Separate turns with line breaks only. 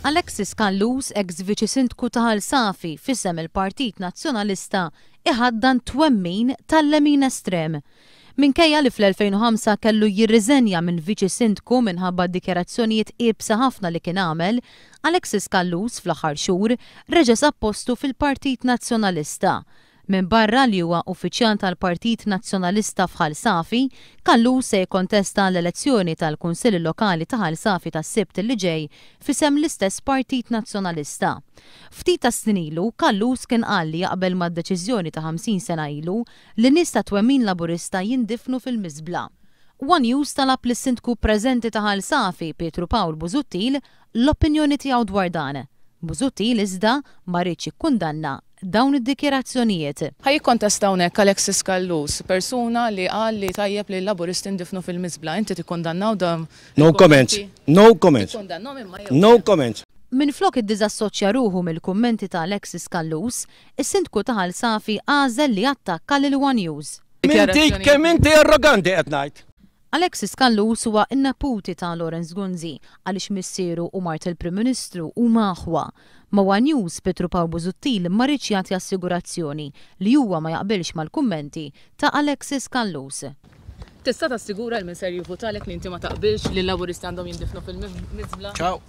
Alexis Kallus, ex-Viċi Sindku ta' Ħalsafi f'isem il-Partit Nazzjonalista, iħaddan twemmin tal-lemin estrem. Minkejja li fl-2005 kellu jirriżenja minn Viċi Sindku minħabba dikjarazzjonijiet iebsa ħafna li kien għamel, Alexis Kallus fl-aħħar xhur reġa' sappostu fil-Partit Nazzjonalista. Minn barra li huwa uffiċjal tal-Partit Nazzjonalista f'Ħalsafi, Kallus se jkontesta l-elezzjoni tal-Kunsill Lokali ta' Ħalsafi tas-Sibt li ġej f'isem l-istess Partit Nazzjonalista. Ftit ta' snin ilu, Kallus kien qal li jaqbel mad-deċiżjoni ta' 50 sena ilu li nies ta' twemmin Laburista jindifnu fil-miżbla. One News talab lis-Sindku preżenti ta' Ħalsafi, Pietru Pawl Busuttil, l-opinjoni tiegħu dwar dan. Busuttil iżda ma rridx ikkundanna dawn id-dikjerazzjonijiet.
Ħaj jikkontesta hawnhekk Alexis Kallus, persuna li qal li tajjeb li l-Laburisti ndifnu fil-miżbla, inti tikkundannaw dan?
No comments. No comments. No comments.
Minflok id-diżassoċja ruħu mill-kummenti ta' Alexis Kallus, is-Sindku ta' Ħalsafi għażel li attakka lil One News.
Kemm inti arroganti qed ngħid.
Alexis Kallus huwa in-neputi ta' Lawrence Gunzi għaliex missieru u mart il-Prim Ministru u maħwa. Ma' One News Pietru Pawl Busuttil ma rridx jagħti assigurazzjoni li huwa ma jaqbilx mal-kummenti ta' Alexis Kallus.
Tista' tassigura l-min ser jivvutalek li inti ma taqbilx li l-Laburisti għandhom jindifnu fil-miżbla?
Ciao.